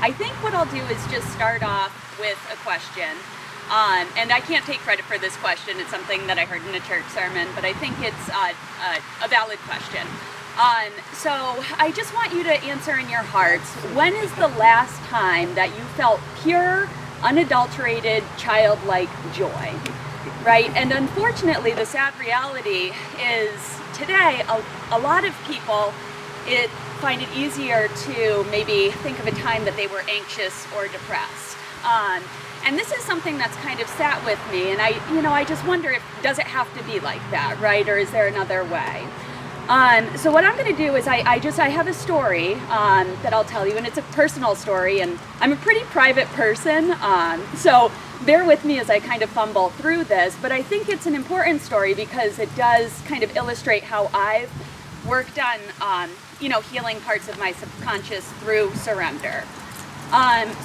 I think what I'll do is just start off with a question. And I can't take credit for this question. It's something that I heard in a church sermon, but I think it's a valid question. So I just want you to answer in your hearts, when is the last time that you felt pure, unadulterated, childlike joy? Right? And unfortunately, the sad reality is today, a lot of people find it easier to maybe think of a time that they were anxious or depressed. And this is something that's kind of sat with me, and I just wonder, does it have to be like that, right? Or is there another way? So what I'm going to do is I have a story that I'll tell you, and it's a personal story, and I'm a pretty private person, so bear with me as I kind of fumble through this, but I think it's an important story because it does kind of illustrate how I've worked on, healing parts of my subconscious through surrender.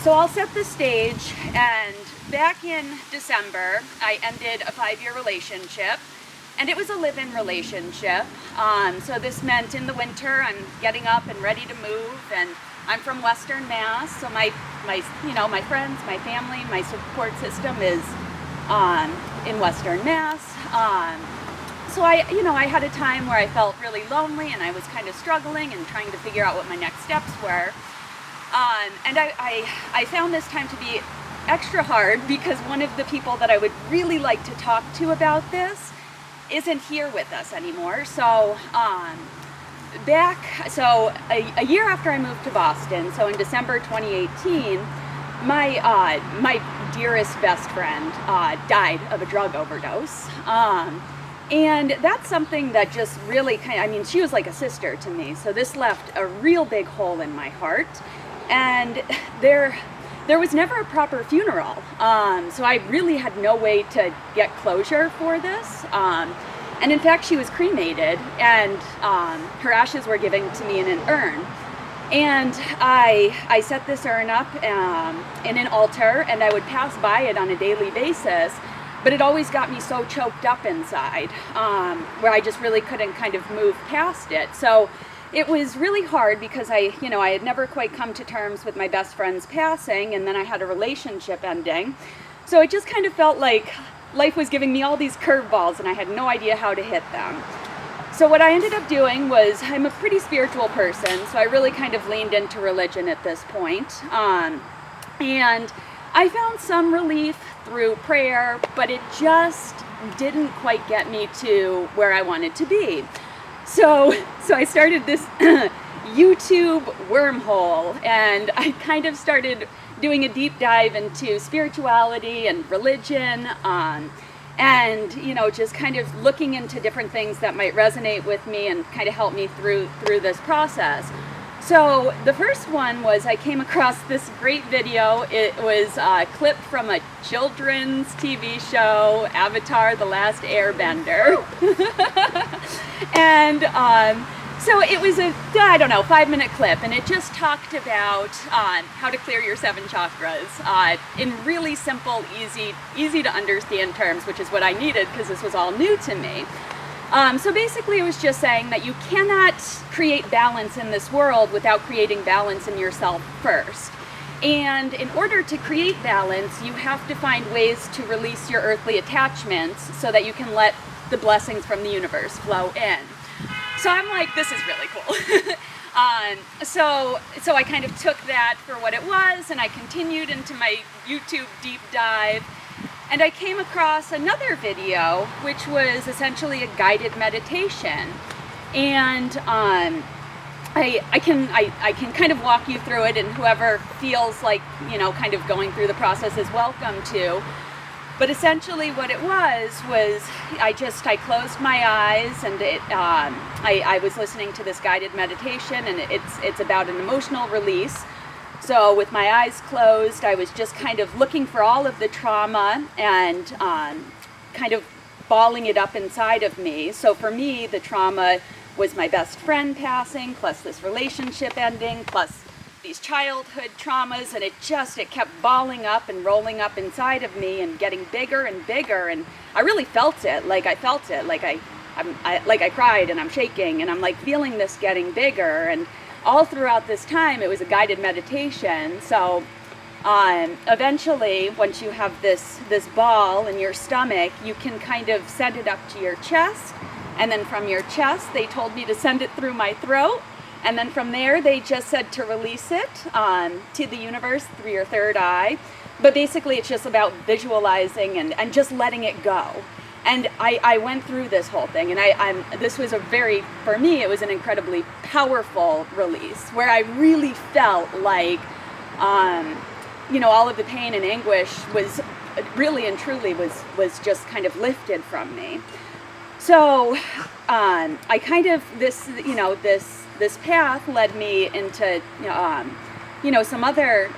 So I'll set the stage, and back in December, I ended a 5-year relationship, and it was a live-in relationship. So this meant in the winter, I'm getting up and ready to move, and I'm from Western Mass, so my friends, my family, my support system is in Western Mass. So I had a time where I felt really lonely, and I was kind of struggling and trying to figure out what my next steps were. And I found this time to be extra hard because one of the people that I would really like to talk to about this isn't here with us anymore. So a year after I moved to Boston, so in December 2018, my dearest best friend died of a drug overdose. And that's something that just really she was like a sister to me. So this left a real big hole in my heart. And there was never a proper funeral. So I really had no way to get closure for this. And in fact, she was cremated, and her ashes were given to me in an urn. And I set this urn up in an altar, and I would pass by it on a daily basis. But it always got me so choked up inside, where I just really couldn't kind of move past it. So it was really hard because I had never quite come to terms with my best friend's passing, and then I had a relationship ending. So it just kind of felt like life was giving me all these curveballs, and I had no idea how to hit them. So what I ended up doing was, I'm a pretty spiritual person, so I really kind of leaned into religion at this point. And I found some relief through prayer, but it just didn't quite get me to where I wanted to be. So I started this YouTube wormhole, and I kind of started doing a deep dive into spirituality and religion, and just kind of looking into different things that might resonate with me and kind of help me through this process. So the first one was, I came across this great video. It was a clip from a children's TV show, Avatar: The Last Airbender. And so it was a, 5-minute clip, and it just talked about how to clear your 7 chakras in really simple, easy to understand terms, which is what I needed because this was all new to me. So basically it was just saying that you cannot create balance in this world without creating balance in yourself first. And in order to create balance, you have to find ways to release your earthly attachments so that you can let the blessings from the universe flow in. So I'm like, this is really cool. So I kind of took that for what it was, and I continued into my YouTube deep dive. And I came across another video, which was essentially a guided meditation. And I can kind of walk you through it, and whoever feels like, kind of going through the process is welcome to. But essentially what it was I closed my eyes, and I was listening to this guided meditation, and it's about an emotional release. So with my eyes closed, I was just kind of looking for all of the trauma and kind of balling it up inside of me. So for me, the trauma was my best friend passing, plus this relationship ending, plus these childhood traumas, and it kept balling up and rolling up inside of me and getting bigger and bigger. And I really felt it. I cried, and I'm shaking, and I'm like feeling this getting bigger. And all throughout this time, it was a guided meditation. So eventually, once you have this ball in your stomach, you can kind of send it up to your chest. And then from your chest, they told me to send it through my throat. And then from there, they just said to release it to the universe through your third eye. But basically, it's just about visualizing and just letting it go. And I went through this whole thing, and this was for me, it was an incredibly powerful release, where I really felt like, all of the pain and anguish was really and truly was just kind of lifted from me. So I kind of, this path led me into, some other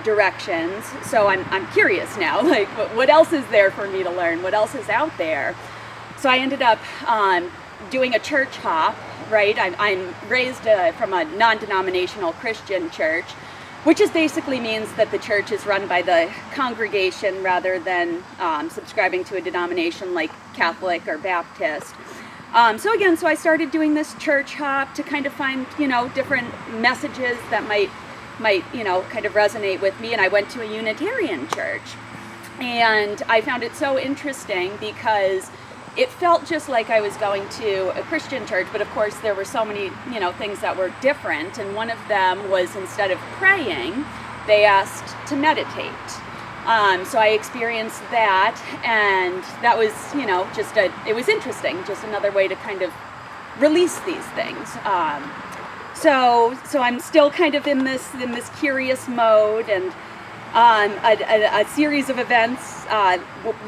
directions. So I'm curious now, like what else is there for me to learn? What else is out there? So I ended up doing a church hop, right? I'm raised from a non-denominational Christian church, which just basically means that the church is run by the congregation rather than subscribing to a denomination like Catholic or Baptist. So I started doing this church hop to kind of find, different messages that might, kind of resonate with me. And I went to a Unitarian church. And I found it so interesting because it felt just like I was going to a Christian church, but of course there were so many, things that were different. And one of them was, instead of praying, they asked to meditate. So I experienced that, and that was, it was interesting, just another way to kind of release these things. So I'm still kind of in this curious mode, and a series of events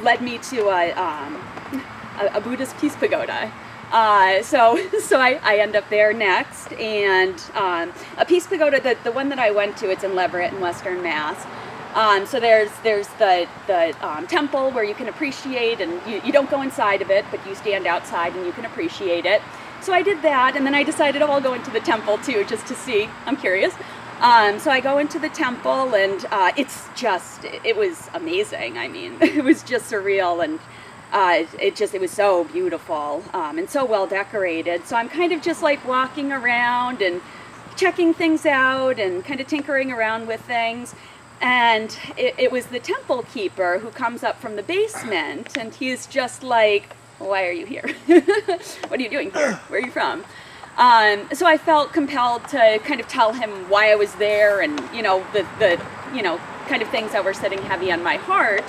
led me to a Buddhist peace pagoda. So I end up there next, and a peace pagoda, the one that I went to, it's in Leverett in Western Mass. So there's the temple where you can appreciate, and you don't go inside of it, but you stand outside and you can appreciate it. So I did that, and then I decided, I'll go into the temple too, just to see. I'm curious. So I go into the temple, and it was amazing. I mean, it was just surreal, and it was so beautiful and so well decorated. So I'm kind of just like walking around and checking things out and kind of tinkering around with things. And it was the temple keeper who comes up from the basement, and he's just like, why are you here? What are you doing here? Where are you from? So I felt compelled to kind of tell him why I was there, and the kind of things that were sitting heavy on my heart.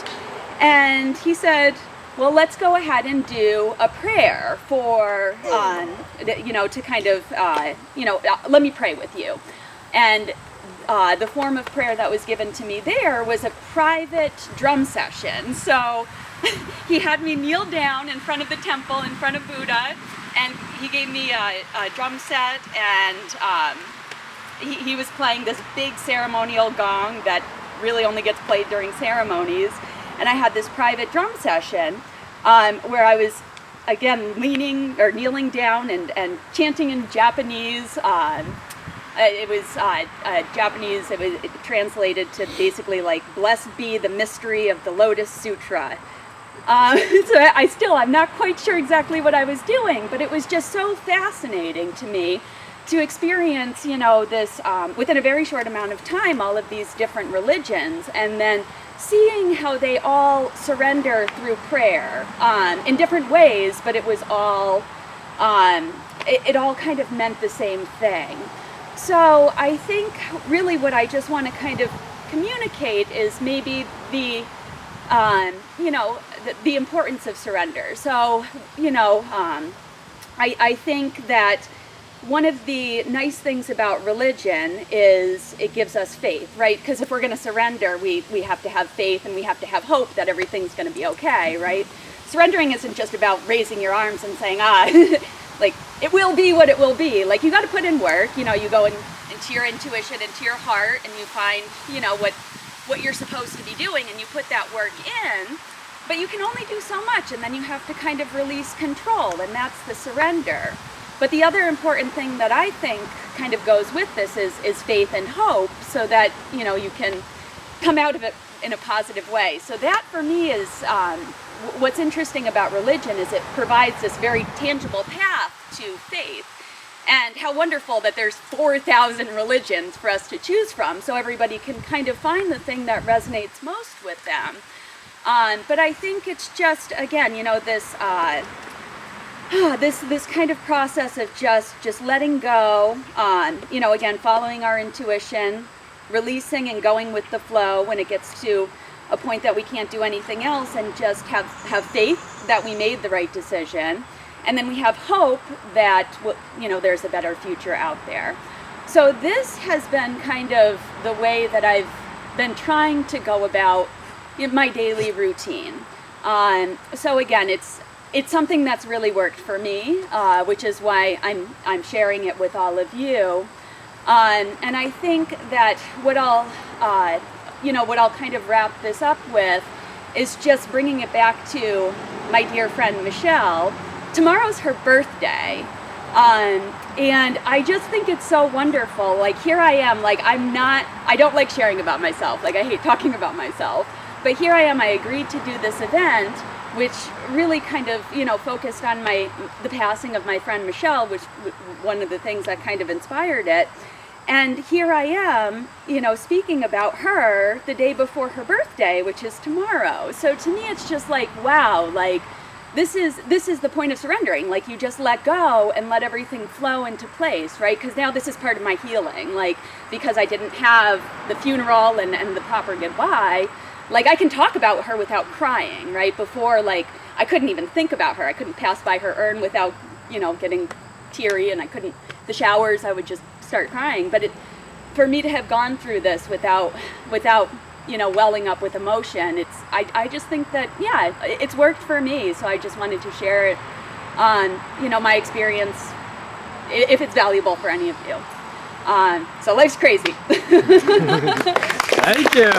And he said, well, let's go ahead and do a prayer for to kind of let me pray with you. And the form of prayer that was given to me there was a private drum session. So he had me kneel down in front of the temple, in front of Buddha, and he gave me a drum set, and he was playing this big ceremonial gong that really only gets played during ceremonies. And I had this private drum session where I was, again, kneeling down and chanting in Japanese. It was Japanese. It translated to basically like, "Blessed be the mystery of the Lotus Sutra." So I'm not quite sure exactly what I was doing, but it was just so fascinating to me to experience, this within a very short amount of time, all of these different religions, and then seeing how they all surrender through prayer in different ways, but it was all, it all kind of meant the same thing. So I think really what I just want to kind of communicate is maybe the importance of surrender. So, I think that one of the nice things about religion is it gives us faith, right? Because if we're going to surrender, we have to have faith, and we have to have hope that everything's going to be okay, right? Surrendering isn't just about raising your arms and saying, like, it will be what it will be. Like, you got to put in work. You go into your intuition, into your heart, and you find, what you're supposed to be doing, and you put that work in. But you can only do so much, and then you have to kind of release control, and that's the surrender. But the other important thing that I think kind of goes with this is faith and hope, so that, you can come out of it in a positive way. So that, for me, is what's interesting about religion, is it provides this very tangible path to faith. And how wonderful that there's 4,000 religions for us to choose from, so everybody can kind of find the thing that resonates most with them. But I think it's just, again, you know, this this kind of process of just letting go, you know, again, following our intuition, releasing and going with the flow when it gets to a point that we can't do anything else, and just have faith that we made the right decision. And then we have hope that, you know, there's a better future out there. So this has been kind of the way that I've been trying to go about my daily routine. So again, it's something that's really worked for me, which is why I'm sharing it with all of you. And I think that what I'll kind of wrap this up with is just bringing it back to my dear friend Michelle. Tomorrow's her birthday, and I just think it's so wonderful. Like, here I am, like, I don't like sharing about myself, like I hate talking about myself, but here I am, I agreed to do this event, which really kind of, you know, focused on the passing of my friend Michelle, which one of the things that kind of inspired it. And here I am, you know, speaking about her the day before her birthday, which is tomorrow. So to me, it's just like, wow, like, this is the point of surrendering. Like, you just let go and let everything flow into place, right? Because now this is part of my healing. Like, because I didn't have the funeral and the proper goodbye, like, I can talk about her without crying, right? Before, like, I couldn't even think about her. I couldn't pass by her urn without, you know, getting teary, and the showers, I would just start crying. But for me to have gone through this without you know, welling up with emotion, I just think that, yeah, it's worked for me. So I just wanted to share it on, you know, my experience, if it's valuable for any of you. So life's crazy. Thank you.